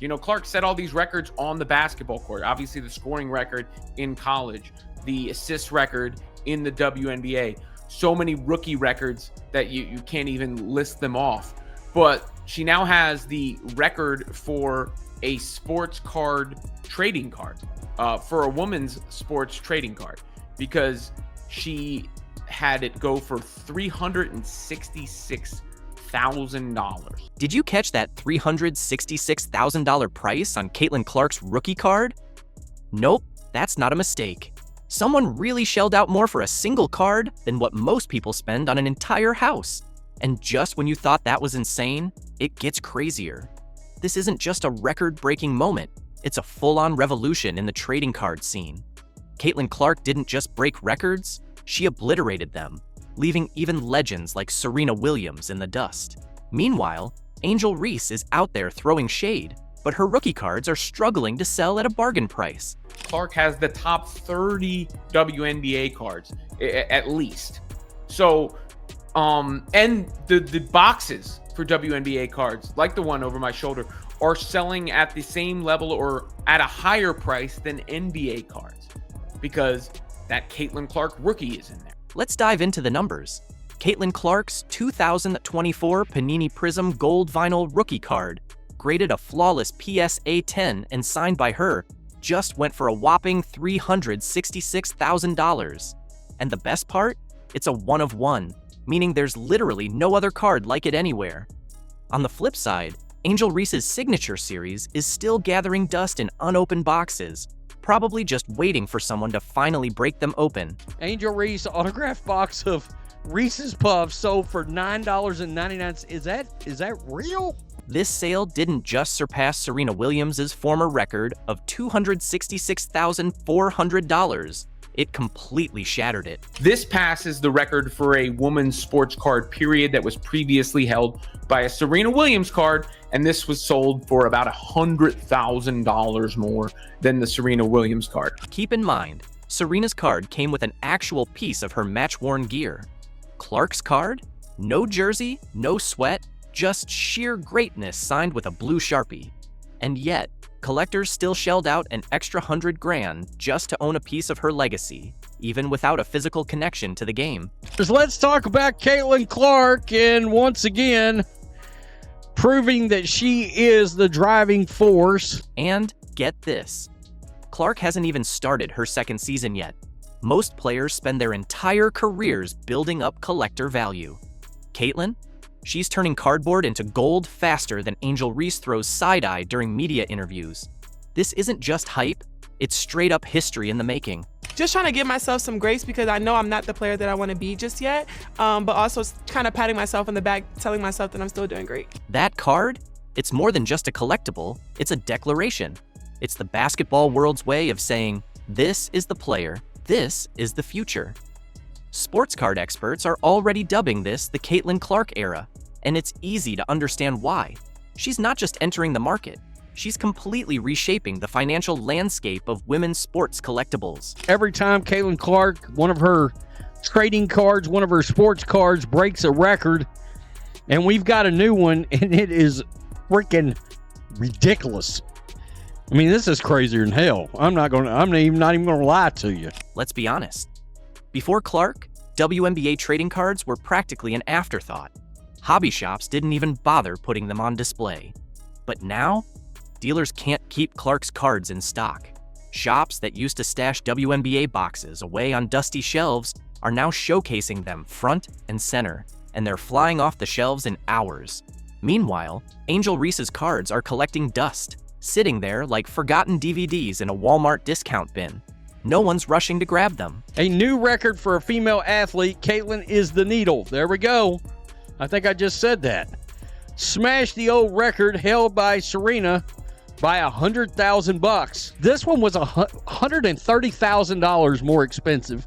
You know, Clark set all these records on the basketball court. Obviously, the scoring record in college, the assist record in the WNBA. So many rookie records that you can't even list them off. But she now has the record for a sports card trading card, for a woman's sports trading card, because she had it go for $366,000. Did you catch that $366,000 price on Caitlyn Clark's rookie card? Nope, that's not a mistake. Someone really shelled out more for a single card than what most people spend on an entire house. And just when you thought that was insane, it gets crazier. This isn't just a record-breaking moment, it's a full-on revolution in the trading card scene. Caitlyn Clark didn't just break records, she obliterated them, leaving even legends like Serena Williams in the dust. Meanwhile, Angel Reese is out there throwing shade, but her rookie cards are struggling to sell at a bargain price. Clark has the top 30 WNBA cards, at least. So, and the boxes for WNBA cards, like the one over my shoulder, are selling at the same level or at a higher price than NBA cards, because that Caitlyn Clark rookie is in there. Let's dive into the numbers. Caitlyn Clark's 2024 Panini Prism Gold Vinyl Rookie Card, graded a flawless PSA 10 and signed by her, just went for a whopping $366,000. And the best part? It's a one of one, meaning there's literally no other card like it anywhere. On the flip side, Angel Reese's signature series is still gathering dust in unopened boxes, probably just waiting for someone to finally break them open. Angel Reese autographed box of Reese's Puffs sold for $9.99. Is that real? This sale didn't just surpass Serena Williams' former record of $266,400. It completely shattered it. This passes the record for a woman's sports card period that was previously held by a Serena Williams card, and this was sold for about $100,000 more than the Serena Williams card. Keep in mind, Serena's card came with an actual piece of her match-worn gear. Clark's card? No jersey, no sweat, just sheer greatness signed with a blue Sharpie. And yet, collectors still shelled out an extra $100,000 just to own a piece of her legacy, even without a physical connection to the game. Let's talk about Caitlyn Clark, and once again, proving that she is the driving force. And get this, Clark hasn't even started her second season yet. Most players spend their entire careers building up collector value. Caitlyn? She's turning cardboard into gold faster than Angel Reese throws side-eye during media interviews. This isn't just hype, it's straight-up history in the making. Just trying to give myself some grace because I know I'm not the player that I want to be just yet, but also kind of patting myself on the back, telling myself that I'm still doing great. That card? It's more than just a collectible, it's a declaration. It's the basketball world's way of saying, this is the player, this is the future. Sports card experts are already dubbing this the Caitlyn Clark era, and it's easy to understand why. She's not just entering the market, she's completely reshaping the financial landscape of women's sports collectibles. Every time Caitlyn Clark, one of her trading cards, one of her sports cards breaks a record, and we've got a new one, and it is freaking ridiculous. I mean, this is crazier than hell. I'm not even gonna lie to you. Let's be honest. Before Clark, WNBA trading cards were practically an afterthought. Hobby shops didn't even bother putting them on display. But now, dealers can't keep Clark's cards in stock. Shops that used to stash WNBA boxes away on dusty shelves are now showcasing them front and center, and they're flying off the shelves in hours. Meanwhile, Angel Reese's cards are collecting dust, sitting there like forgotten DVDs in a Walmart discount bin. No one's rushing to grab them. A new record for a female athlete. Caitlyn is the needle. There we go. I think I just said that. Smashed the old record held by Serena by $100,000. This one was $130,000 more expensive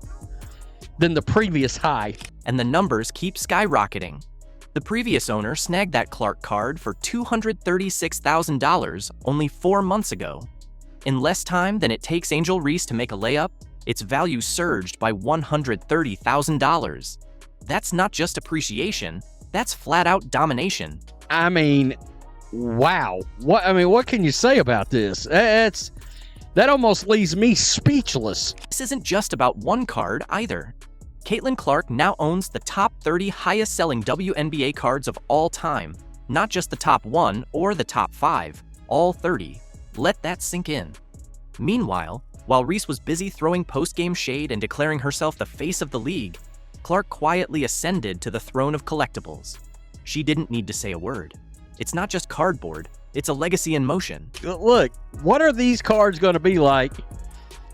than the previous high. And the numbers keep skyrocketing. The previous owner snagged that Clark card for $236,000 only 4 months ago. In less time than it takes Angel Reese to make a layup, its value surged by $130,000. That's not just appreciation, that's flat-out domination. I mean, Wow. What can you say about this? That almost leaves me speechless. This isn't just about one card either. Caitlyn Clark now owns the top 30 highest-selling WNBA cards of all time. Not just the top 1 or the top 5, all 30. Let that sink in. Meanwhile, while Reese was busy throwing post-game shade and declaring herself the face of the league, Clark quietly ascended to the throne of collectibles. She didn't need to say a word. It's not just cardboard, it's a legacy in motion. Look, what are these cards going to be like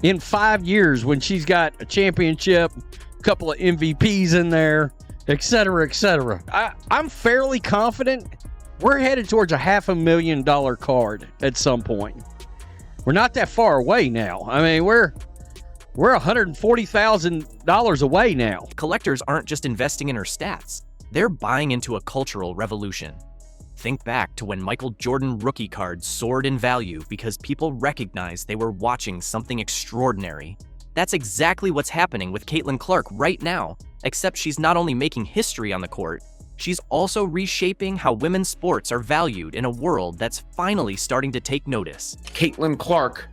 in 5 years when she's got a championship, a couple of MVPs in there, et cetera, et cetera? I'm fairly confident we're headed towards a $500,000 card at some point. We're not that far away now. I mean, we're $140,000 away now. Collectors aren't just investing in her stats, they're buying into a cultural revolution. Think back to when Michael Jordan rookie cards soared in value because people recognized they were watching something extraordinary. That's exactly what's happening with Caitlyn Clark right now, except she's not only making history on the court, she's also reshaping how women's sports are valued in a world that's finally starting to take notice. Caitlyn Clark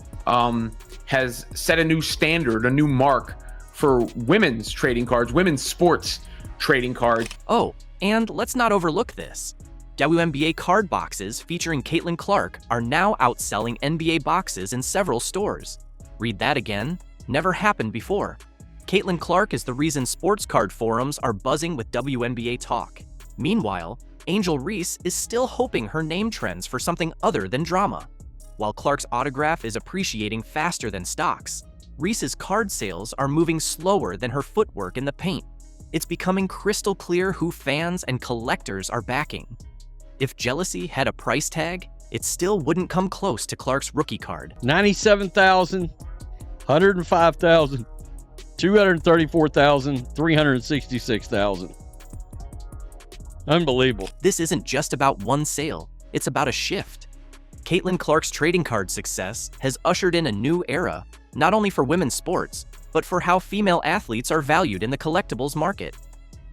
has set a new standard, a new mark for women's trading cards, women's sports trading cards. Oh, and let's not overlook this. WNBA card boxes featuring Caitlyn Clark are now outselling NBA boxes in several stores. Read that again? Never happened before. Caitlyn Clark is the reason sports card forums are buzzing with WNBA talk. Meanwhile, Angel Reese is still hoping her name trends for something other than drama. While Clark's autograph is appreciating faster than stocks, Reese's card sales are moving slower than her footwork in the paint. It's becoming crystal clear who fans and collectors are backing. If jealousy had a price tag, it still wouldn't come close to Clark's rookie card. $97,000, $105,000, $234,000, $366,000. Unbelievable. This isn't just about one sale, it's about a shift. Caitlyn Clark's trading card success has ushered in a new era, not only for women's sports, but for how female athletes are valued in the collectibles market.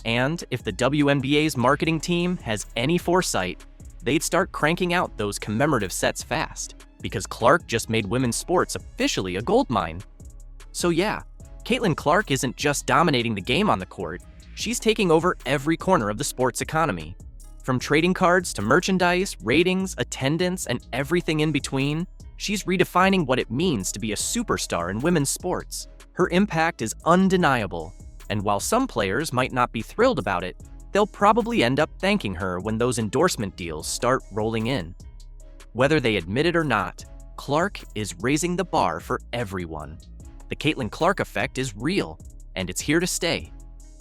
And if the WNBA's marketing team has any foresight, they'd start cranking out those commemorative sets fast, because Clark just made women's sports officially a goldmine. So yeah, Caitlyn Clark isn't just dominating the game on the court, she's taking over every corner of the sports economy. From trading cards to merchandise, ratings, attendance, and everything in between, she's redefining what it means to be a superstar in women's sports. Her impact is undeniable, and while some players might not be thrilled about it, they'll probably end up thanking her when those endorsement deals start rolling in. Whether they admit it or not, Clark is raising the bar for everyone. The Caitlyn Clark effect is real, and it's here to stay.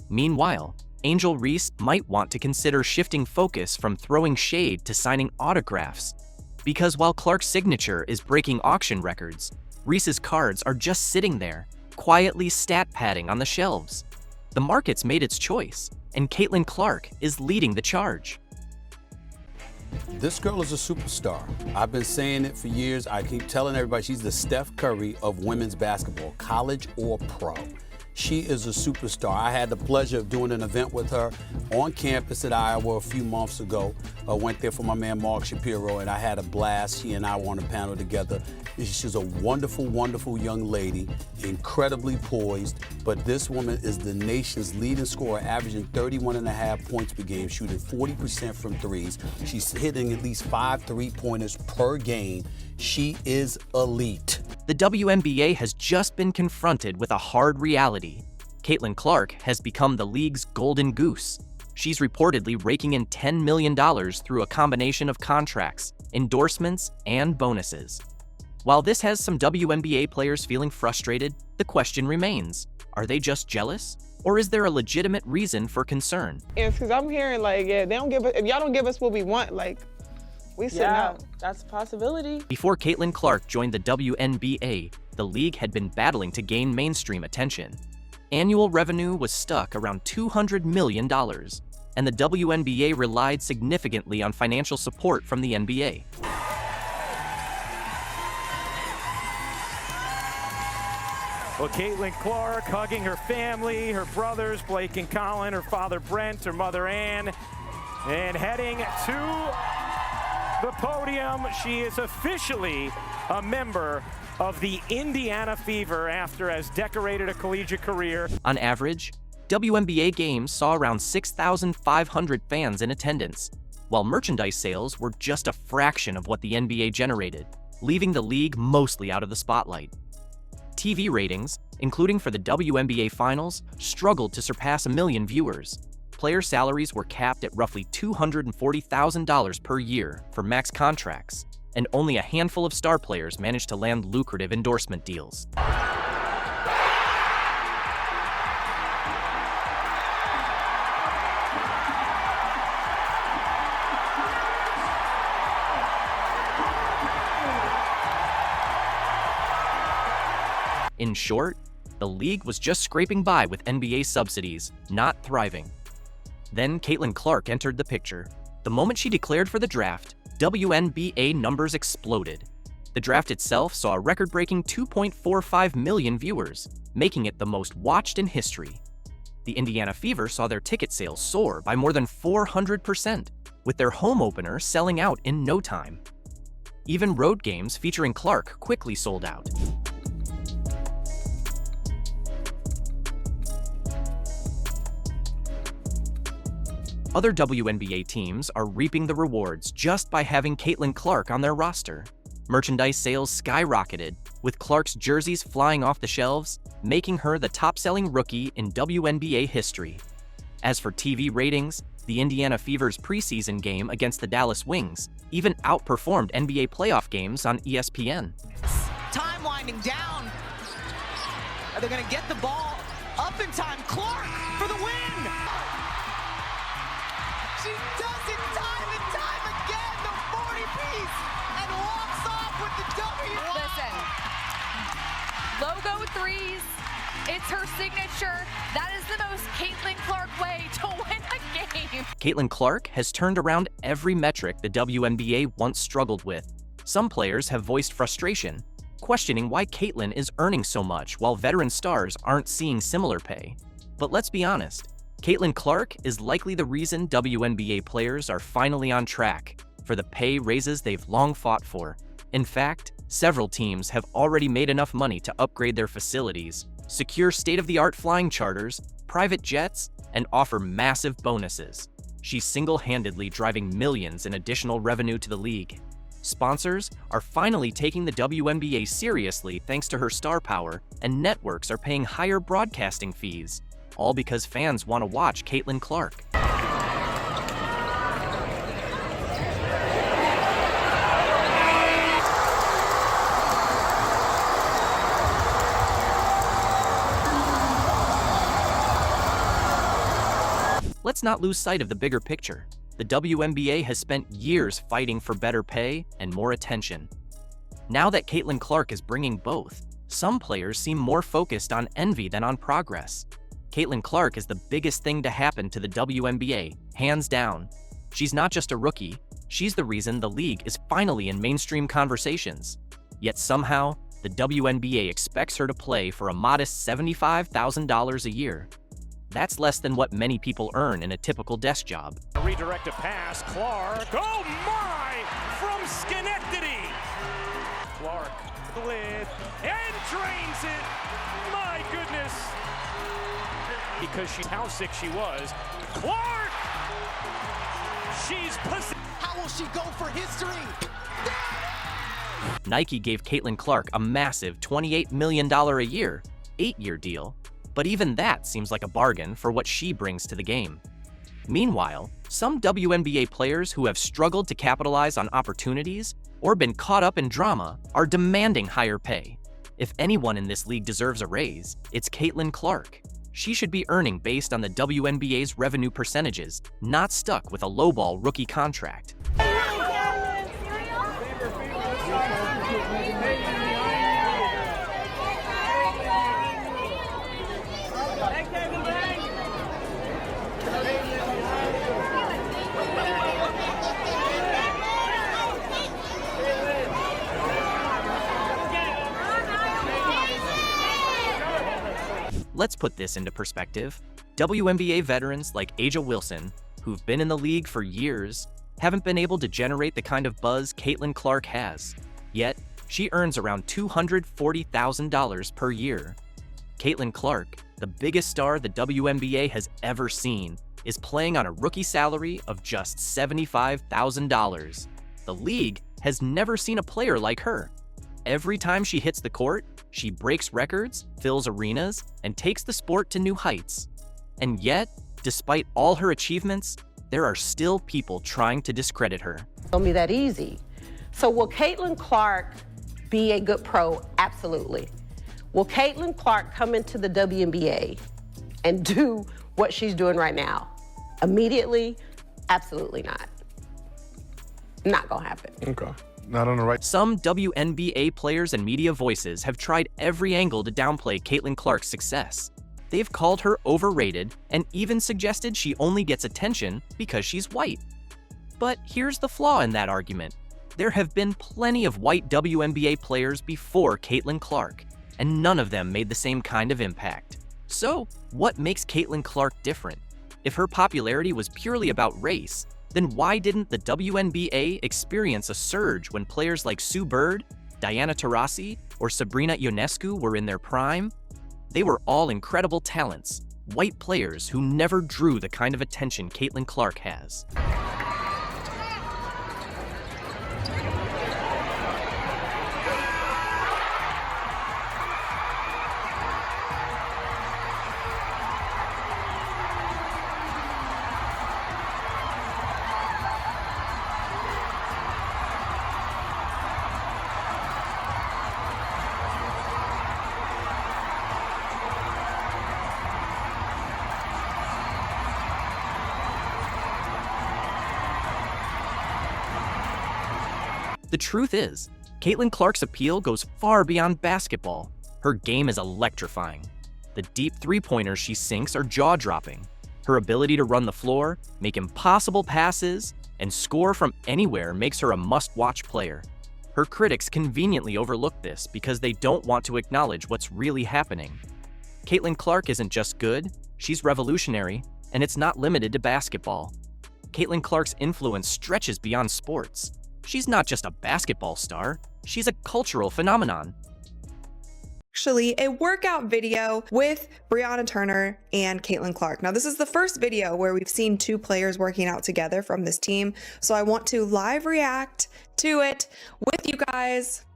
Meanwhile, Angel Reese might want to consider shifting focus from throwing shade to signing autographs. Because while Clark's signature is breaking auction records, Reese's cards are just sitting there, quietly stat padding on the shelves. The market's made its choice, and Caitlyn Clark is leading the charge. This girl is a superstar. I've been saying it for years. I keep telling everybody she's the Steph Curry of women's basketball, college or pro. She is a superstar. I had the pleasure of doing an event with her on campus at Iowa a few months ago. I went there for my man Mark Shapiro, and I had a blast. She and I were on a panel together. She's a wonderful, wonderful young lady, incredibly poised, but this woman is the nation's leading scorer, averaging 31.5 points per game, shooting 40% from threes. She's hitting at least 5 3-pointers per game. She is elite. The WNBA has just been confronted with a hard reality. Caitlyn Clark has become the league's golden goose. She's reportedly raking in $10 million through a combination of contracts, endorsements, and bonuses. While this has some WNBA players feeling frustrated, the question remains, are they just jealous? Or is there a legitimate reason for concern? It's because I'm hearing like, yeah, they don't give us, if y'all don't give us what we want, like, we sitting out. That's a possibility. Before Caitlyn Clark joined the WNBA, the league had been battling to gain mainstream attention. Annual revenue was stuck around $200 million, and the WNBA relied significantly on financial support from the NBA. Well, Caitlyn Clark hugging her family, her brothers, Blake and Colin, her father Brent, her mother Ann, and heading to the podium. She is officially a member of the Indiana Fever after as decorated a collegiate career. On average, WNBA games saw around 6,500 fans in attendance, while merchandise sales were just a fraction of what the NBA generated, leaving the league mostly out of the spotlight. TV ratings, including for the WNBA Finals, struggled to surpass 1 million viewers. Player salaries were capped at roughly $240,000 per year for max contracts, and only a handful of star players managed to land lucrative endorsement deals. In short, the league was just scraping by with NBA subsidies, not thriving. Then Caitlyn Clark entered the picture. The moment she declared for the draft, WNBA numbers exploded. The draft itself saw a record-breaking 2.45 million viewers, making it the most watched in history. The Indiana Fever saw their ticket sales soar by more than 400%, with their home opener selling out in no time. Even road games featuring Clark quickly sold out. Other WNBA teams are reaping the rewards just by having Caitlyn Clark on their roster. Merchandise sales skyrocketed, with Clark's jerseys flying off the shelves, making her the top-selling rookie in WNBA history. As for TV ratings, the Indiana Fever's preseason game against the Dallas Wings even outperformed NBA playoff games on ESPN. Time winding down. Are they going to get the ball up in time? Clark for the win! She does it time and time again, the 40-piece, and walks off with the W. Listen, logo threes, it's her signature. That is the most Caitlyn Clark way to win a game. Caitlyn Clark has turned around every metric the WNBA once struggled with. Some players have voiced frustration, questioning why Caitlyn is earning so much while veteran stars aren't seeing similar pay. But let's be honest, Caitlyn Clark is likely the reason WNBA players are finally on track for the pay raises they've long fought for. In fact, several teams have already made enough money to upgrade their facilities, secure state-of-the-art flying charters, private jets, and offer massive bonuses. She's single-handedly driving millions in additional revenue to the league. Sponsors are finally taking the WNBA seriously thanks to her star power, and networks are paying higher broadcasting fees, all because fans want to watch Caitlyn Clark. Let's not lose sight of the bigger picture. The WNBA has spent years fighting for better pay and more attention. Now that Caitlyn Clark is bringing both, some players seem more focused on envy than on progress. Caitlyn Clark is the biggest thing to happen to the WNBA, hands down. She's not just a rookie, she's the reason the league is finally in mainstream conversations. Yet somehow, the WNBA expects her to play for a modest $75,000 a year. That's less than what many people earn in a typical desk job. Redirect a pass, Clark, oh my, from Schenectady. Clark with, and drains it, my goodness. Because she's how sick she was. Clark! She's How will she go for history? Nike gave Caitlyn Clark a massive $28 million a year, 8-year deal, but even that seems like a bargain for what she brings to the game. Meanwhile, some WNBA players who have struggled to capitalize on opportunities or been caught up in drama are demanding higher pay. If anyone in this league deserves a raise, it's Caitlyn Clark. She should be earning based on the WNBA's revenue percentages, not stuck with a lowball rookie contract. Let's put this into perspective. WNBA veterans like A'ja Wilson, who've been in the league for years, haven't been able to generate the kind of buzz Caitlyn Clark has. Yet, she earns around $240,000 per year. Caitlyn Clark, the biggest star the WNBA has ever seen, is playing on a rookie salary of just $75,000. The league has never seen a player like her. Every time she hits the court, she breaks records, fills arenas, and takes the sport to new heights. And yet, despite all her achievements, there are still people trying to discredit her. It's gonna be that easy. So will Caitlyn Clark be a good pro? Absolutely. Will Caitlyn Clark come into the WNBA and do what she's doing right now? Immediately? Absolutely not. Not gonna happen. Okay. Not on the right. Some WNBA players and media voices have tried every angle to downplay Caitlyn Clark's success. They've called her overrated and even suggested she only gets attention because she's white. But here's the flaw in that argument. There have been plenty of white WNBA players before Caitlyn Clark, and none of them made the same kind of impact. So, what makes Caitlyn Clark different? If her popularity was purely about race, then why didn't the WNBA experience a surge when players like Sue Bird, Diana Taurasi, or Sabrina Ionescu were in their prime? They were all incredible talents, white players who never drew the kind of attention Caitlyn Clark has. The truth is, Caitlyn Clark's appeal goes far beyond basketball. Her game is electrifying. The deep three-pointers she sinks are jaw-dropping. Her ability to run the floor, make impossible passes, and score from anywhere makes her a must-watch player. Her critics conveniently overlook this because they don't want to acknowledge what's really happening. Caitlyn Clark isn't just good, she's revolutionary, and it's not limited to basketball. Caitlyn Clark's influence stretches beyond sports. She's not just a basketball star, she's a cultural phenomenon. Actually, a workout video with Brianna Turner and Caitlyn Clark. Now, this is the first video where we've seen two players working out together from this team, so I want to live react to it with you guys.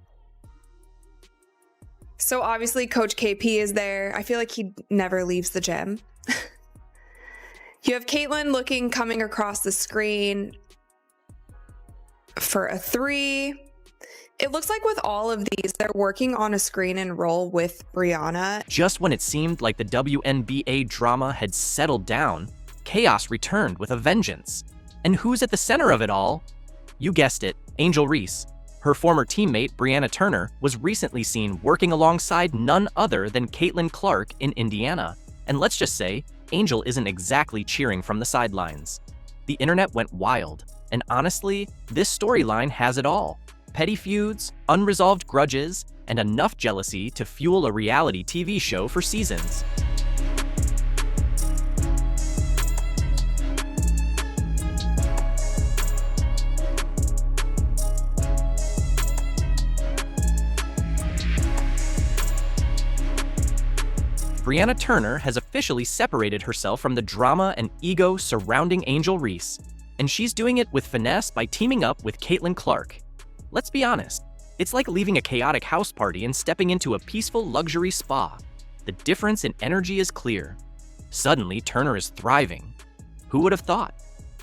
So obviously, Coach KP is there. I feel like he never leaves the gym. You have Caitlyn coming across the screen for a three. It looks like with all of these, they're working on a screen and roll with Brianna. Just when it seemed like the WNBA drama had settled down, chaos returned with a vengeance. And who's at the center of it all? You guessed it, Angel Reese. Her former teammate, Brianna Turner, was recently seen working alongside none other than Caitlyn Clark in Indiana. And let's just say, Angel isn't exactly cheering from the sidelines. The internet went wild. And honestly, this storyline has it all. Petty feuds, unresolved grudges, and enough jealousy to fuel a reality TV show for seasons. Brianna Turner has officially separated herself from the drama and ego surrounding Angel Reese. And she's doing it with finesse by teaming up with Caitlyn Clark. Let's be honest, it's like leaving a chaotic house party and stepping into a peaceful luxury spa. The difference in energy is clear. Suddenly, Turner is thriving. Who would have thought?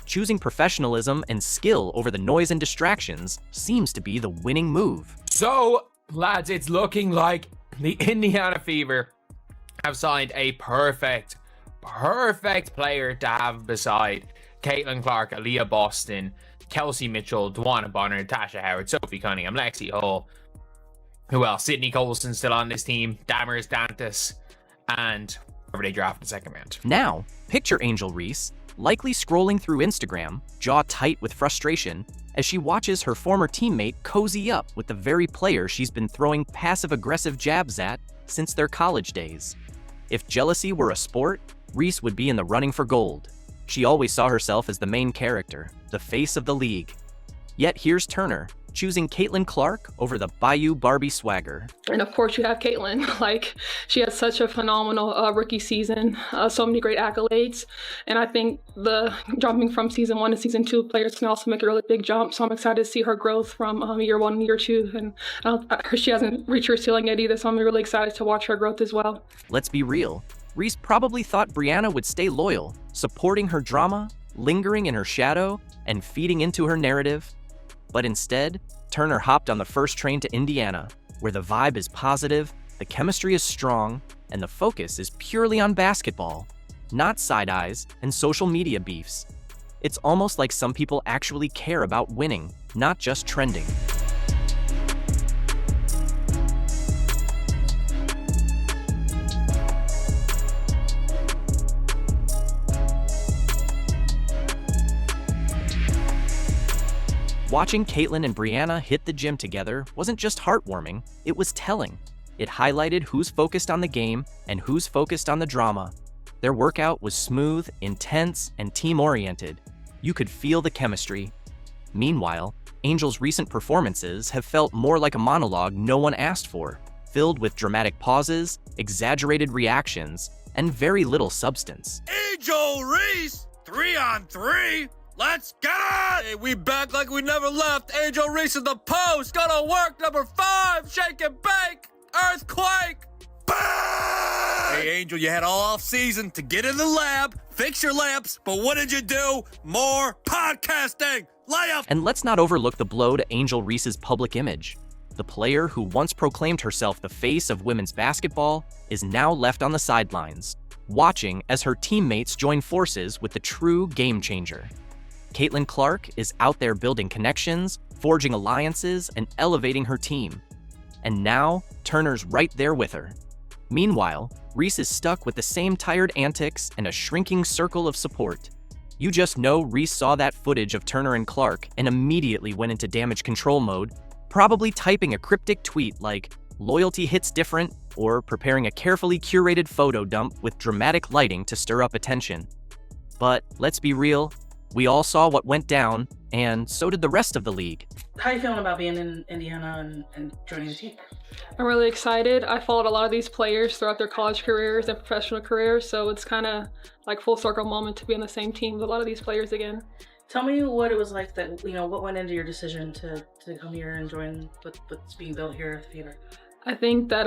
Choosing professionalism and skill over the noise and distractions seems to be the winning move. So, lads, it's looking like the Indiana Fever have signed a perfect player to have beside Caitlyn Clark, Aaliyah Boston, Kelsey Mitchell, Dwana Bonner, Tasha Howard, Sophie Cunningham, Lexi Hull. Who else? Sydney Colson's still on this team, Damaris Dantas, and whoever they draft in the second round. Now, picture Angel Reese, likely scrolling through Instagram, jaw tight with frustration, as she watches her former teammate cozy up with the very player she's been throwing passive-aggressive jabs at since their college days. If jealousy were a sport, Reese would be in the running for gold. She always saw herself as the main character, the face of the league. Yet here's Turner, choosing Caitlyn Clark over the Bayou Barbie swagger. And of course you have Caitlyn. Like, she had such a phenomenal rookie season, so many great accolades. And I think the jumping from season 1 to season 2, players can also make a really big jump. So I'm excited to see her growth from year 1 and year 2. And she hasn't reached her ceiling yet either, so I'm really excited to watch her growth as well. Let's be real. Reese probably thought Brianna would stay loyal, supporting her drama, lingering in her shadow, and feeding into her narrative. But instead, Turner hopped on the first train to Indiana, where the vibe is positive, the chemistry is strong, and the focus is purely on basketball, not side eyes and social media beefs. It's almost like some people actually care about winning, not just trending. Watching Caitlyn and Brianna hit the gym together wasn't just heartwarming, it was telling. It highlighted who's focused on the game and who's focused on the drama. Their workout was smooth, intense, and team-oriented. You could feel the chemistry. Meanwhile, Angel's recent performances have felt more like a monologue no one asked for, filled with dramatic pauses, exaggerated reactions, and very little substance. Angel Reese, 3-on-3. Let's get it! Hey, we back like we never left. Angel Reese in the post. Gonna work number 5. Shake and bake. Earthquake. Bang! Hey, Angel, you had all off season to get in the lab, fix your lamps, but what did you do? More podcasting. Layup. And let's not overlook the blow to Angel Reese's public image. The player who once proclaimed herself the face of women's basketball is now left on the sidelines, watching as her teammates join forces with the true game changer. Caitlyn Clark is out there building connections, forging alliances, and elevating her team. And now, Turner's right there with her. Meanwhile, Reese is stuck with the same tired antics and a shrinking circle of support. You just know Reese saw that footage of Turner and Clark and immediately went into damage control mode, probably typing a cryptic tweet like, "Loyalty hits different," or preparing a carefully curated photo dump with dramatic lighting to stir up attention. But let's be real, we all saw what went down, and so did the rest of the league. How are you feeling about being in Indiana and joining the team? I'm really excited. I followed a lot of these players throughout their college careers and professional careers, so it's kind of like full circle moment to be on the same team with a lot of these players again. Tell me what it was like that, what went into your decision to come here and join what's being built here at the Fever? I think that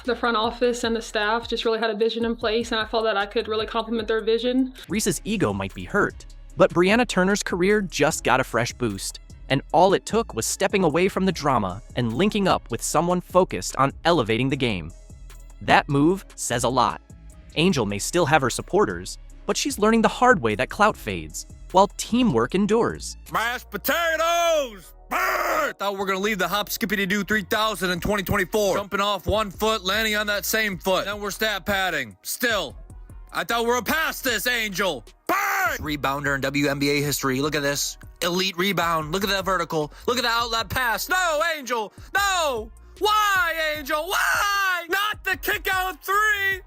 the front office and the staff just really had a vision in place, and I felt that I could really complement their vision. Reese's ego might be hurt, but Brianna Turner's career just got a fresh boost, and all it took was stepping away from the drama and linking up with someone focused on elevating the game. That move says a lot. Angel may still have her supporters, but she's learning the hard way that clout fades, while teamwork endures. Mashed potatoes! Brr! Thought we were gonna leave the hop skippity do 3000 in 2024. Jumping off one foot, landing on that same foot. Then we're stat padding. Still, I thought we were past this, Angel. Bang! Rebounder in WNBA history. Look at this. Elite rebound. Look at that vertical. Look at the outlet pass. No, Angel. No. Why, Angel? Why? Not the kick out 3.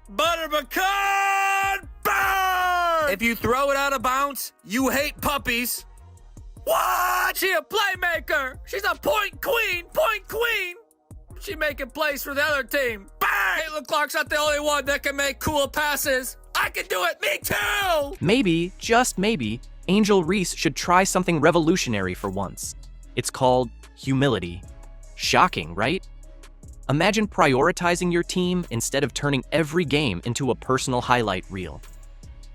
Butter pecan. Burn! If you throw it out of bounds, you hate puppies. What? She a playmaker. She's a point queen. Point queen. She making plays for the other team. Bang! Caitlyn Clark's not the only one that can make cool passes. I can do it. Me too. Maybe, just maybe, Angel Reese should try something revolutionary for once. It's called humility. Shocking, right? Imagine prioritizing your team instead of turning every game into a personal highlight reel.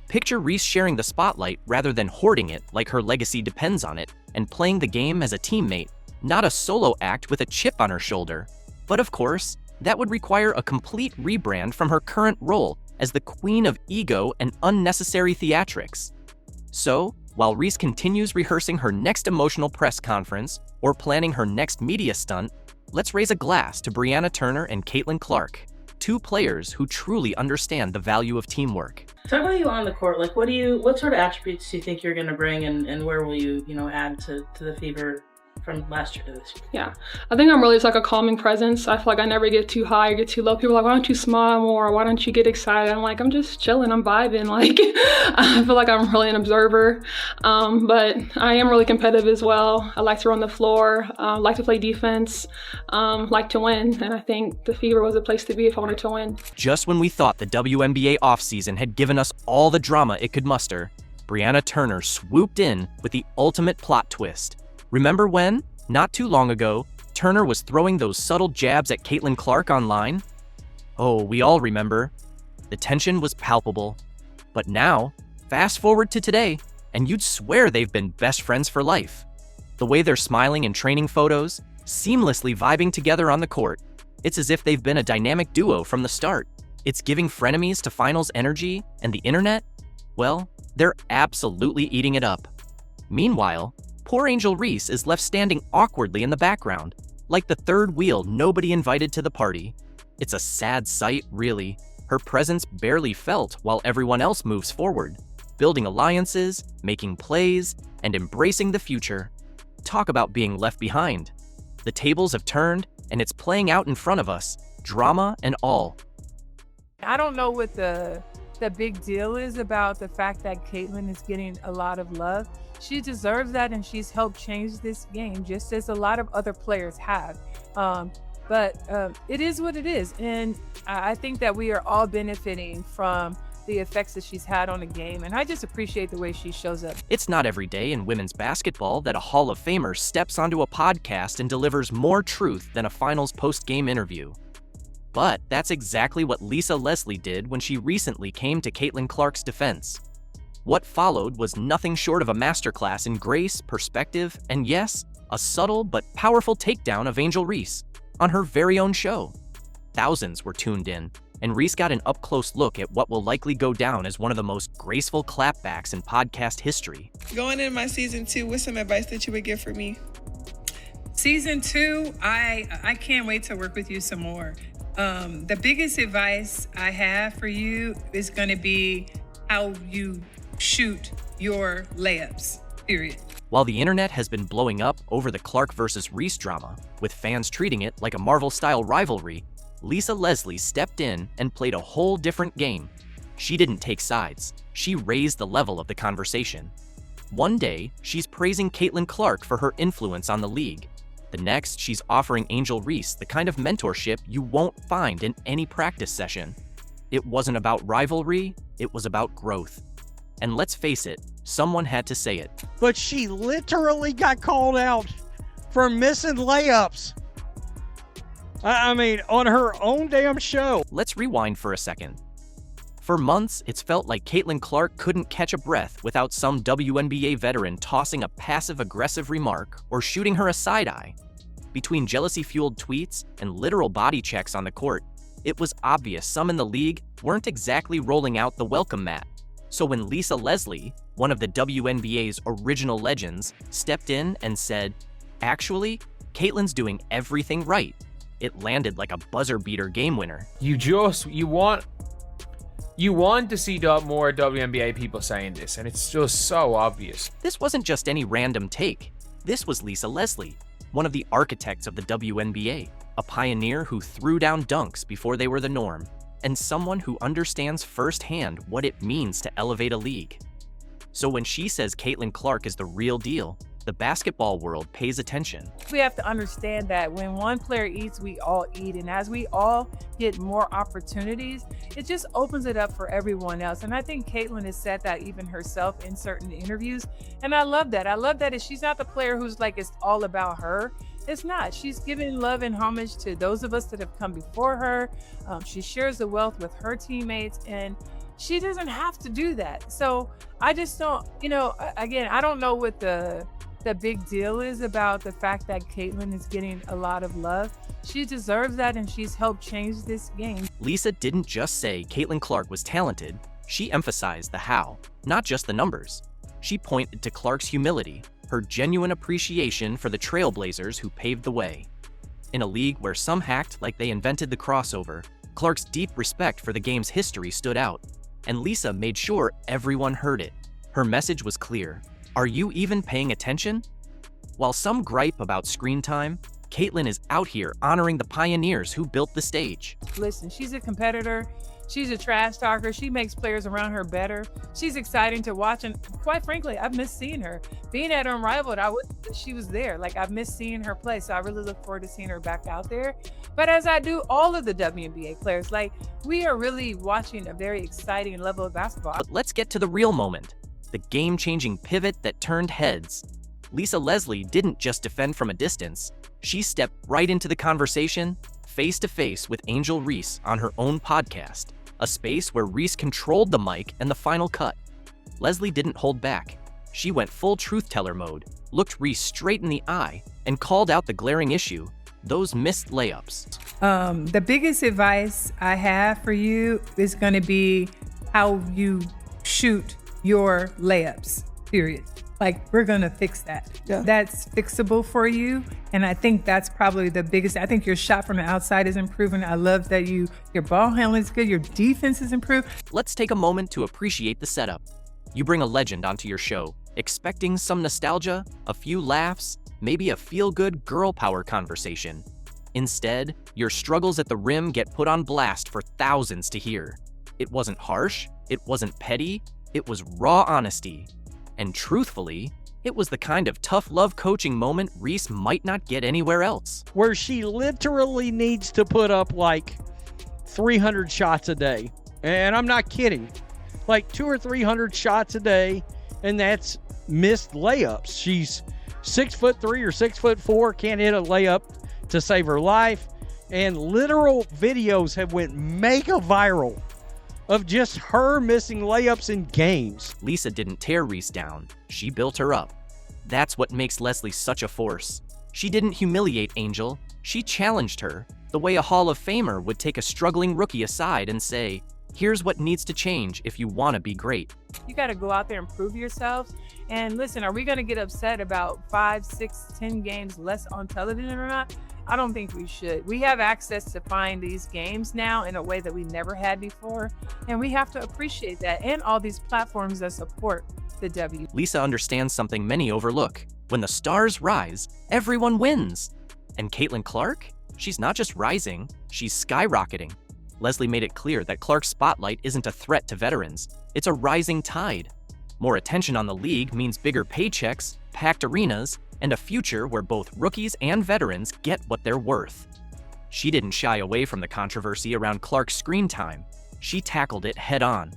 Picture Reese sharing the spotlight rather than hoarding it like her legacy depends on it, and playing the game as a teammate, not a solo act with a chip on her shoulder. But of course, that would require a complete rebrand from her current role as the queen of ego and unnecessary theatrics. So, while Reese continues rehearsing her next emotional press conference or planning her next media stunt, let's raise a glass to Brianna Turner and Caitlyn Clark, two players who truly understand the value of teamwork. Talk about you on the court. What sort of attributes do you think you're going to bring, and where will you, add to the Fever from last year to this year? Yeah, I think I'm really just like a calming presence. I feel like I never get too high or get too low. People are like, why don't you smile more? Why don't you get excited? I'm like, I'm just chilling, I'm vibing. Like, I feel like I'm really an observer, but I am really competitive as well. I like to run the floor, like to play defense, like to win, and I think the Fever was a place to be if I wanted to win. Just when we thought the WNBA offseason had given us all the drama it could muster, Brianna Turner swooped in with the ultimate plot twist. Remember when, not too long ago, Turner was throwing those subtle jabs at Caitlyn Clark online? Oh, we all remember. The tension was palpable. But now, fast forward to today, and you'd swear they've been best friends for life. The way they're smiling in training photos, seamlessly vibing together on the court, it's as if they've been a dynamic duo from the start. It's giving frenemies to finals energy, and the internet? Well, they're absolutely eating it up. Meanwhile, poor Angel Reese is left standing awkwardly in the background, like the third wheel nobody invited to the party. It's a sad sight, really. Her presence barely felt while everyone else moves forward, building alliances, making plays, and embracing the future. Talk about being left behind. The tables have turned, and it's playing out in front of us, drama and all. I don't know what the big deal is about the fact that Caitlyn is getting a lot of love. She deserves that, and she's helped change this game just as a lot of other players have. But it is what it is, and I think that we are all benefiting from the effects that she's had on the game, and I just appreciate the way she shows up. It's not every day in women's basketball that a Hall of Famer steps onto a podcast and delivers more truth than a finals post-game interview. But that's exactly what Lisa Leslie did when she recently came to Caitlyn Clark's defense. What followed was nothing short of a masterclass in grace, perspective, and yes, a subtle but powerful takedown of Angel Reese on her very own show. Thousands were tuned in, and Reese got an up-close look at what will likely go down as one of the most graceful clapbacks in podcast history. Going into my season 2, what's some advice that you would give for me? Season 2, I can't wait to work with you some more. The biggest advice I have for you is going to be how you shoot your layups, period. While the internet has been blowing up over the Clark versus Reese drama, with fans treating it like a Marvel-style rivalry, Lisa Leslie stepped in and played a whole different game. She didn't take sides. She raised the level of the conversation. One day, she's praising Caitlyn Clark for her influence on the league. The next, she's offering Angel Reese the kind of mentorship you won't find in any practice session. It wasn't about rivalry, it was about growth. And let's face it, someone had to say it. But she literally got called out for missing layups. I mean, on her own damn show. Let's rewind for a second. For months, it's felt like Caitlyn Clark couldn't catch a breath without some WNBA veteran tossing a passive-aggressive remark or shooting her a side-eye. Between jealousy-fueled tweets and literal body checks on the court, it was obvious some in the league weren't exactly rolling out the welcome mat. So when Lisa Leslie, one of the WNBA's original legends, stepped in and said, "Actually, Caitlyn's doing everything right," it landed like a buzzer-beater game winner. You want to see more WNBA people saying this, and it's just so obvious. This wasn't just any random take. This was Lisa Leslie, one of the architects of the WNBA, a pioneer who threw down dunks before they were the norm, and someone who understands firsthand what it means to elevate a league. So when she says Caitlyn Clark is the real deal, the basketball world pays attention. We have to understand that when one player eats, we all eat. And as we all get more opportunities, it just opens it up for everyone else. And I think Caitlyn has said that even herself in certain interviews. And I love that. I love that she's not the player who's like, it's all about her. It's not. She's giving love and homage to those of us that have come before her. She shares the wealth with her teammates, and she doesn't have to do that. So I just don't, again, I don't know what the big deal is about the fact that Caitlyn is getting a lot of love. She deserves that, and she's helped change this game. Lisa didn't just say Caitlyn Clark was talented. She emphasized the how, not just the numbers. She pointed to Clark's humility, her genuine appreciation for the trailblazers who paved the way. In a league where some act like they invented the crossover, Clark's deep respect for the game's history stood out, and Lisa made sure everyone heard it. Her message was clear. Are you even paying attention? While some gripe about screen time, Caitlyn is out here honoring the pioneers who built the stage. Listen, she's a competitor. She's a trash talker. She makes players around her better. She's exciting to watch. And quite frankly, I've missed seeing her. Being at Unrivaled, she was there. Like, I've missed seeing her play. So I really look forward to seeing her back out there. But as I do all of the WNBA players, like, we are really watching a very exciting level of basketball. But let's get to the real moment, the game-changing pivot that turned heads. Lisa Leslie didn't just defend from a distance. She stepped right into the conversation, face-to-face with Angel Reese on her own podcast, a space where Reese controlled the mic and the final cut. Leslie didn't hold back. She went full truth-teller mode, looked Reese straight in the eye, and called out the glaring issue, those missed layups. The biggest advice I have for you is going to be how you shoot your layups, period. Like, we're going to fix that. Yeah. That's fixable for you. And I think that's probably the biggest. I think your shot from the outside is improving. I love that your ball handling is good. Your defense is improved. Let's take a moment to appreciate the setup. You bring a legend onto your show, expecting some nostalgia, a few laughs, maybe a feel-good girl power conversation. Instead, your struggles at the rim get put on blast for thousands to hear. It wasn't harsh, it wasn't petty, it was raw honesty. And truthfully, it was the kind of tough love coaching moment Reese might not get anywhere else. Where she literally needs to put up like 300 shots a day. And I'm not kidding. Like 200 or 300 shots a day, and that's missed layups. She's 6'3" or 6'4", can't hit a layup to save her life. And literal videos have went mega viral of just her missing layups in games. Lisa didn't tear Reese down, she built her up. That's what makes Leslie such a force. She didn't humiliate Angel, she challenged her, the way a Hall of Famer would take a struggling rookie aside and say, here's what needs to change if you want to be great. You got to go out there and prove yourselves. And listen, are we going to get upset about 5, 6, 10 games less on television or not? I don't think we should. We have access to find these games now in a way that we never had before, and we have to appreciate that, and all these platforms that support the W. Lisa understands something many overlook. When the stars rise, everyone wins. And Caitlyn Clark? She's not just rising, she's skyrocketing. Leslie made it clear that Clark's spotlight isn't a threat to veterans, it's a rising tide. More attention on the league means bigger paychecks, packed arenas, and a future where both rookies and veterans get what they're worth. She didn't shy away from the controversy around Clark's screen time. She tackled it head on.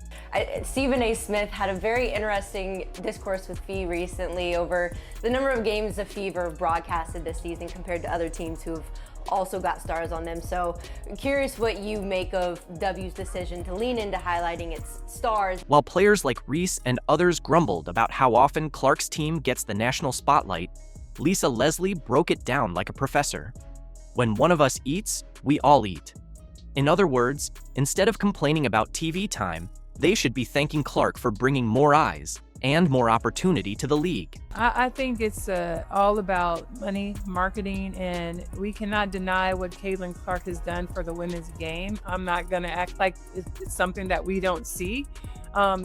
Stephen A. Smith had a very interesting discourse with Fee recently over the number of games the Fever broadcasted this season compared to other teams who have also got stars on them. So curious what you make of W's decision to lean into highlighting its stars. While players like Reese and others grumbled about how often Clark's team gets the national spotlight, Lisa Leslie broke it down like a professor. When one of us eats, we all eat. In other words, instead of complaining about TV time, they should be thanking Clark for bringing more eyes and more opportunity to the league. I think it's all about money, marketing, and we cannot deny what Caitlyn Clark has done for the women's game. I'm not going to act like it's something that we don't see.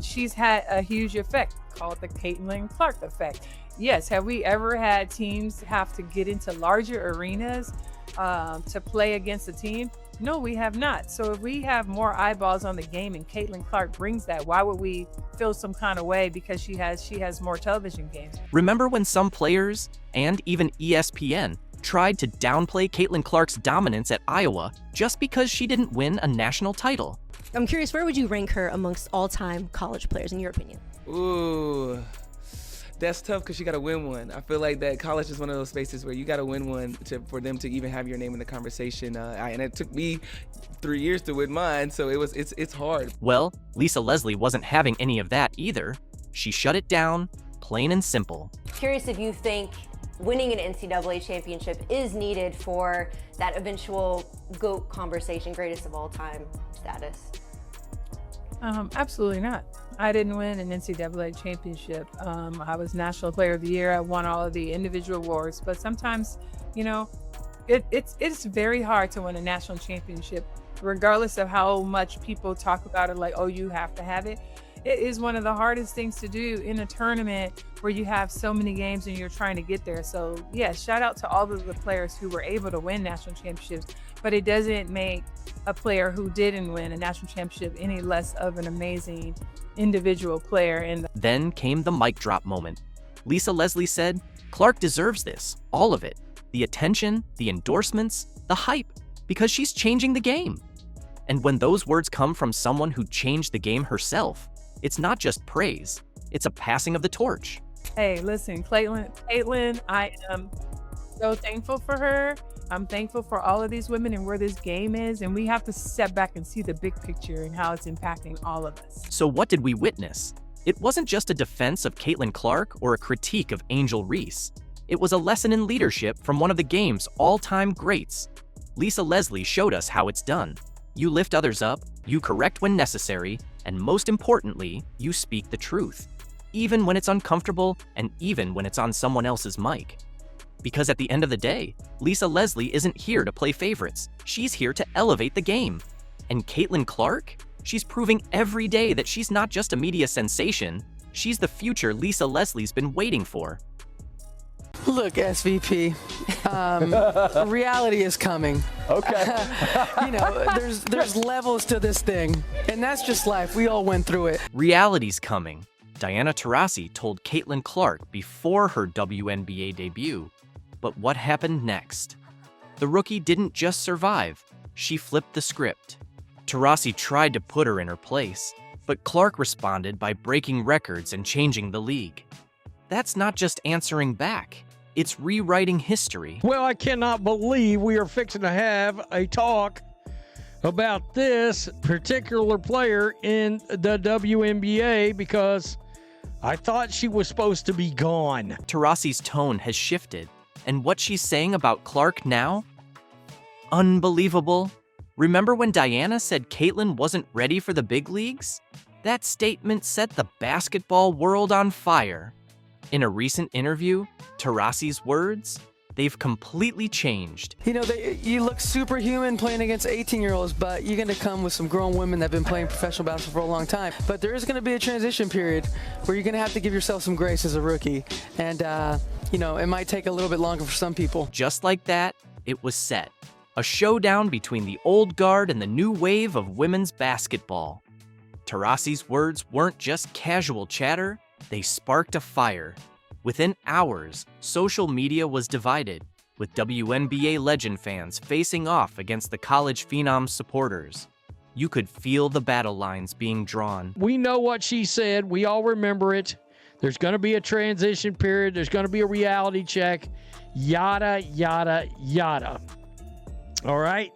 She's had a huge effect called the Caitlyn Clark effect. Yes, have we ever had teams have to get into larger arenas to play against a team? No, we have not. So if we have more eyeballs on the game and Caitlyn Clark brings that, why would we feel some kind of way because she has more television games? Remember when some players, and even ESPN, tried to downplay Caitlyn Clark's dominance at Iowa just because she didn't win a national title? I'm curious, where would you rank her amongst all-time college players, in your opinion? Ooh, that's tough because you got to win one. I feel like that college is one of those spaces where you got to win one for them to even have your name in the conversation. And it took me 3 years to win mine, so it's hard. Well, Lisa Leslie wasn't having any of that either. She shut it down, plain and simple. Curious if you think winning an NCAA championship is needed for that eventual GOAT conversation, greatest of all time status. Absolutely not. I didn't win an NCAA championship. I was National Player of the Year. I won all of the individual awards, but sometimes, it's very hard to win a national championship, regardless of how much people talk about it, like, oh, you have to have it. it is one of the hardest things to do in a tournament where you have so many games and you're trying to get there. So yeah, shout out to all of the players who were able to win national championships, but it doesn't make a player who didn't win a national championship any less of an amazing individual player. And Then came the mic drop moment. Lisa Leslie said, Clark deserves this, all of it. The attention, the endorsements, the hype, because she's changing the game. And when those words come from someone who changed the game herself, it's not just praise, it's a passing of the torch. hey, listen, Caitlyn, I am so thankful for her. I'm thankful for all of these women and where this game is, and we have to step back and see the big picture and how it's impacting all of us. So what did we witness? It wasn't just a defense of Caitlyn Clark or a critique of Angel Reese. It was a lesson in leadership from one of the game's all-time greats. Lisa Leslie showed us how it's done. You lift others up, you correct when necessary, and most importantly, you speak the truth, even when it's uncomfortable and even when it's on someone else's mic. Because at the end of the day, Lisa Leslie isn't here to play favorites. She's here to elevate the game. And Caitlyn Clark? She's proving every day that she's not just a media sensation, she's the future Lisa Leslie's been waiting for. Look, SVP, reality is coming. Okay. There's levels to this thing, and that's just life. We all went through it. Reality's coming. Diana Taurasi told Caitlyn Clark before her WNBA debut. But what happened next? The rookie didn't just survive, she flipped the script. Taurasi tried to put her in her place, but Clark responded by breaking records and changing the league. That's not just answering back, it's rewriting history. Well, I cannot believe we are fixing to have a talk about this particular player in the WNBA because I thought she was supposed to be gone. Taurasi's tone has shifted, and what she's saying about Clark now? Unbelievable. Remember when Diana said Caitlyn wasn't ready for the big leagues? That statement set the basketball world on fire. In a recent interview, Taurasi's words, they've completely changed. You look superhuman playing against 18-year-olds, but you're going to come with some grown women that have been playing professional basketball for a long time. But there is going to be a transition period where you're going to have to give yourself some grace as a rookie. And, it might take a little bit longer for some people. Just like that, it was set. A showdown between the old guard and the new wave of women's basketball. Taurasi's words weren't just casual chatter, they sparked a fire. Within hours, social media was divided, with WNBA legend fans facing off against the college phenom supporters. You could feel the battle lines being drawn. We know what she said. We all remember it. There's going to be a transition period. There's going to be a reality check. Yada, yada, yada. All right.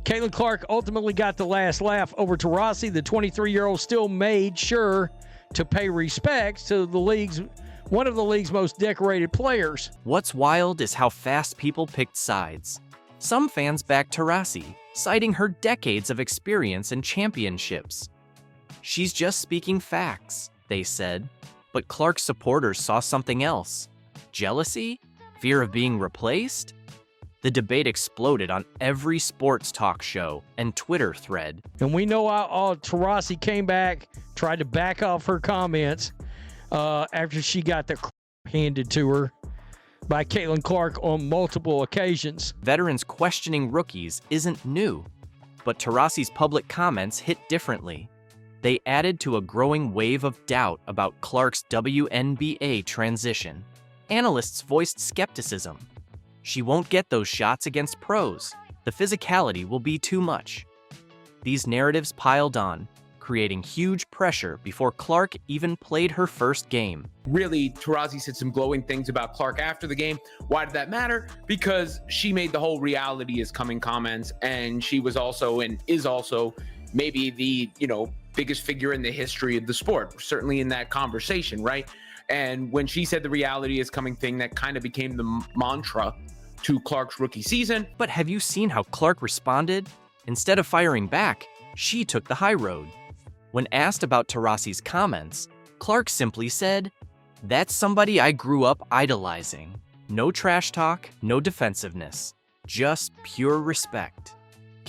Caitlyn Clark ultimately got the last laugh over Taurasi. The 23-year-old still made sure to pay respects to one of the league's most decorated players. What's wild is how fast people picked sides. Some fans backed Taurasi, citing her decades of experience and championships. She's just speaking facts, they said. But Clark's supporters saw something else. Jealousy? Fear of being replaced? The debate exploded on every sports talk show and Twitter thread. And we know how Taurasi came back, tried to back off her comments after she got the handed to her by Caitlyn Clark on multiple occasions. Veterans questioning rookies isn't new, but Taurasi's public comments hit differently. They added to a growing wave of doubt about Clark's WNBA transition. Analysts voiced skepticism. She won't get those shots against pros. The physicality will be too much. These narratives piled on, creating huge pressure before Clark even played her first game. Really, Taurasi said some glowing things about Clark after the game. Why did that matter? Because she made the whole reality is coming comments, and she was also and is also maybe the, biggest figure in the history of the sport, certainly in that conversation, right? And when she said the reality is coming thing, that kind of became the mantra to Clark's rookie season. But have you seen how Clark responded? Instead of firing back, she took the high road. When asked about Taurasi's comments, Clark simply said, "That's somebody I grew up idolizing. No trash talk, no defensiveness, just pure respect."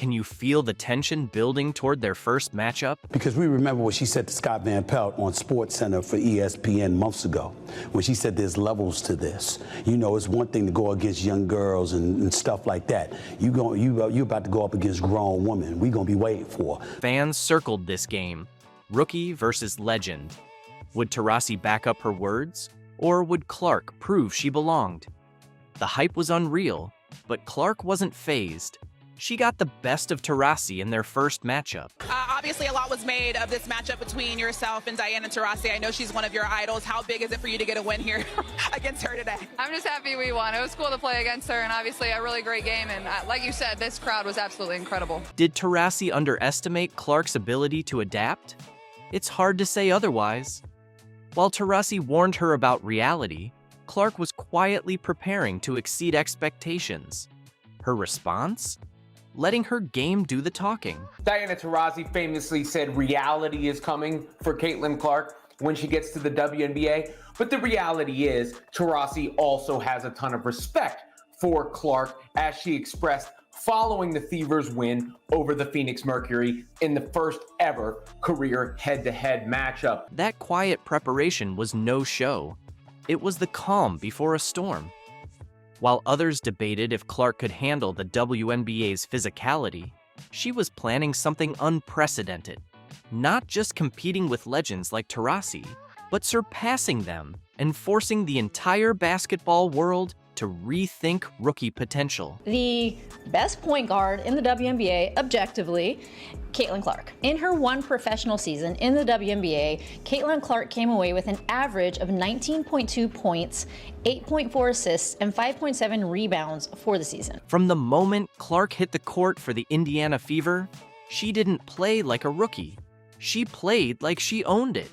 can you feel the tension building toward their first matchup? Because we remember what she said to Scott Van Pelt on SportsCenter for ESPN months ago, when she said there's levels to this. You know, it's one thing to go against young girls and stuff like that. You about to go up against grown women. We're going to be waiting for. Fans circled this game, rookie versus legend. Would Taurasi back up her words, or would Clark prove she belonged? The hype was unreal, but Clark wasn't fazed. She got the best of Taurasi in their first matchup. Obviously, a lot was made of this matchup between yourself and Diana Taurasi. I know she's one of your idols. How big is it for you to get a win here against her today? I'm just happy we won. It was cool to play against her, and obviously a really great game. And like you said, this crowd was absolutely incredible. Did Taurasi underestimate Clark's ability to adapt? It's hard to say otherwise. While Taurasi warned her about reality, Clark was quietly preparing to exceed expectations. Her response? Letting her game do the talking. Diana Taurasi famously said reality is coming for Caitlyn Clark when she gets to the WNBA. But the reality is Taurasi also has a ton of respect for Clark, as she expressed following the Fever's win over the Phoenix Mercury in the first ever career head-to-head matchup. That quiet preparation was no show. It was the calm before a storm. While others debated if Clark could handle the WNBA's physicality, she was planning something unprecedented. Not just competing with legends like Taurasi, but surpassing them and forcing the entire basketball world to rethink rookie potential. The best point guard in the WNBA, objectively, Caitlyn Clark. In her one professional season in the WNBA, Caitlyn Clark came away with an average of 19.2 points, 8.4 assists, and 5.7 rebounds for the season. From the moment Clark hit the court for the Indiana Fever, she didn't play like a rookie. She played like she owned it.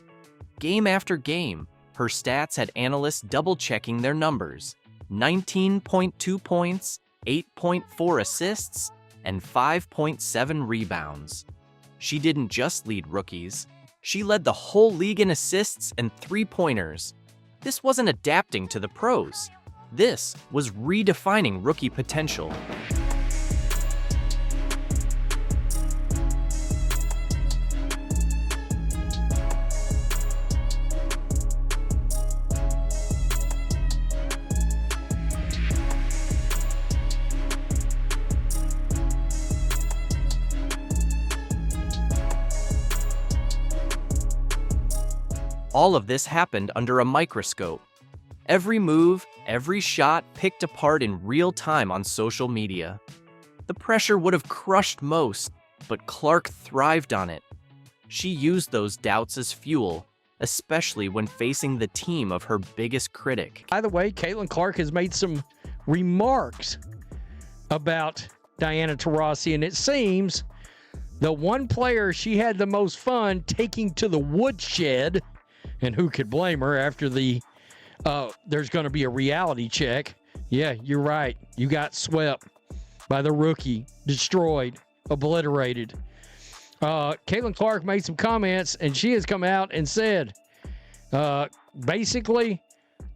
Game after game, her stats had analysts double-checking their numbers. 19.2 points, 8.4 assists, and 5.7 rebounds. She didn't just lead rookies, she led the whole league in assists and three-pointers. This wasn't adapting to the pros. This was redefining rookie potential. All of this happened under a microscope. Every move, every shot picked apart in real time on social media. The pressure would have crushed most, but Clark thrived on it. She used those doubts as fuel, especially when facing the team of her biggest critic. By the way, Caitlyn Clark has made some remarks about Diana Taurasi, and it seems the one player she had the most fun taking to the woodshed, and who could blame her after the there's going to be a reality check. Yeah, you're right. You got swept by the rookie, destroyed, obliterated. Caitlyn Clark made some comments, and she has come out and said, basically,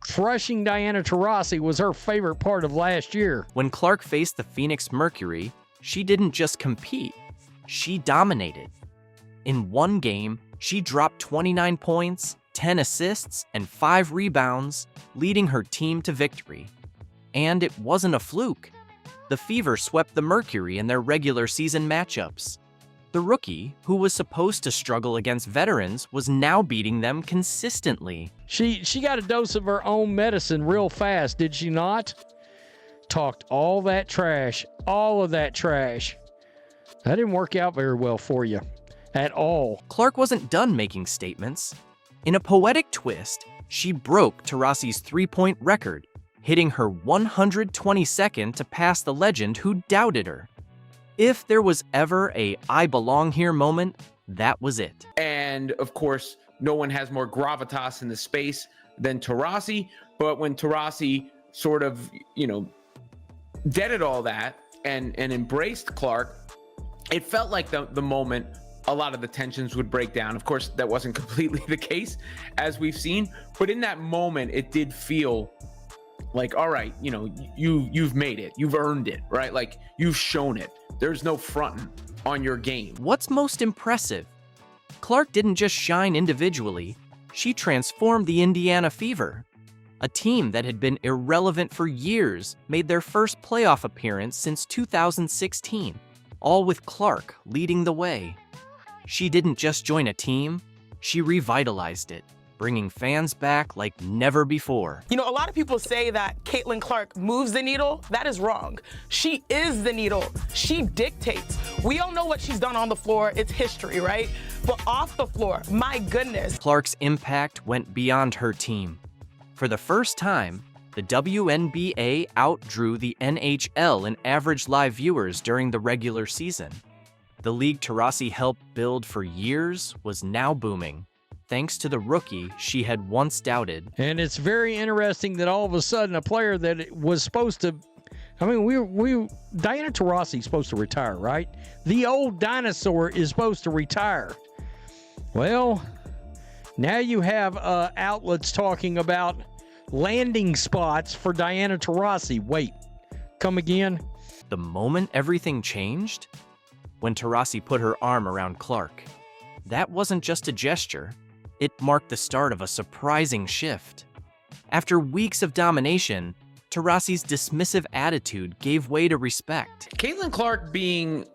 crushing Diana Taurasi was her favorite part of last year. When Clark faced the Phoenix Mercury, she didn't just compete, she dominated. In one game, she dropped 29 points, 10 assists, and 5 rebounds, leading her team to victory. And it wasn't a fluke. The Fever swept the Mercury in their regular season matchups. The rookie, who was supposed to struggle against veterans, was now beating them consistently. She got a dose of her own medicine real fast, did she not? Talked all that trash, all of that trash. That didn't work out very well for you at all. Clark wasn't done making statements. In a poetic twist, she broke Taurasi's three-point record, hitting her 122nd to pass the legend who doubted her. If there was ever a I belong here moment, that was it. And of course, no one has more gravitas in the space than Taurasi. But when Taurasi sort of, deaded all that and embraced Clark, it felt like the moment a lot of the tensions would break down. Of course, that wasn't completely the case, as we've seen. But in that moment, it did feel Like, all right, you know, you've made it, you've earned it, right? Like, you've shown it. There's no fronting on your game. What's most impressive? Clark didn't just shine individually, she transformed the Indiana Fever. A team that had been irrelevant for years made their first playoff appearance since 2016, all with Clark leading the way. She didn't just join a team, she revitalized it, bringing fans back like never before. You know, a lot of people say that Caitlyn Clark moves the needle. That is wrong. She is the needle. She dictates. We all know what she's done on the floor. It's history, right? But off the floor, my goodness. Clark's impact went beyond her team. For the first time, the WNBA outdrew the NHL in average live viewers during the regular season. The league Taurasi helped build for years was now booming, thanks to the rookie she had once doubted. And it's very interesting that all of a sudden a player that was supposed to, I mean, Diana Taurasi is supposed to retire, right? The old dinosaur is supposed to retire. Well, now you have outlets talking about landing spots for Diana Taurasi. Wait, come again? The moment everything changed? When Taurasi put her arm around Clark. That wasn't just a gesture. It marked the start of a surprising shift. After weeks of domination, Taurasi's dismissive attitude gave way to respect. Caitlyn Clark being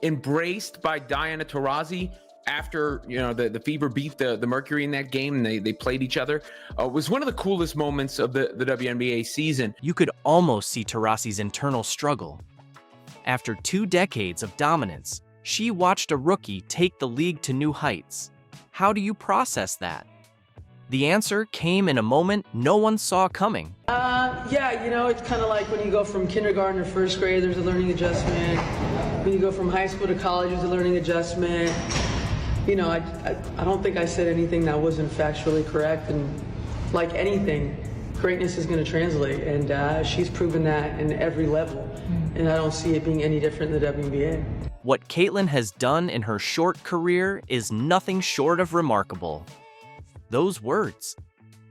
embraced by Diana Taurasi after, you know, the Fever beat the Mercury in that game and they played each other was one of the coolest moments of the WNBA season. You could almost see Taurasi's internal struggle. After 2 decades of dominance, she watched a rookie take the league to new heights. How do you process that? The answer came in a moment no one saw coming. Yeah, you know, it's kind of like when you go from kindergarten to first grade, there's a learning adjustment. When you go from high school to college, there's a learning adjustment. You know, I don't think I said anything that wasn't factually correct, and like anything, greatness is going to translate, and she's proven that in every level, and I don't see it being any different in the WNBA. What Caitlyn has done in her short career is nothing short of remarkable. Those words,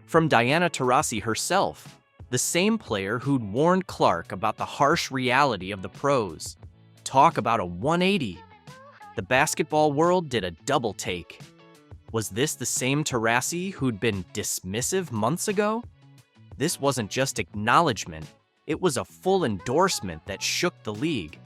from Diana Taurasi herself, the same player who'd warned Clark about the harsh reality of the pros. Talk about a 180. The basketball world did a double take. Was this the same Taurasi who'd been dismissive months ago? This wasn't just acknowledgement, it was a full endorsement that shook the league.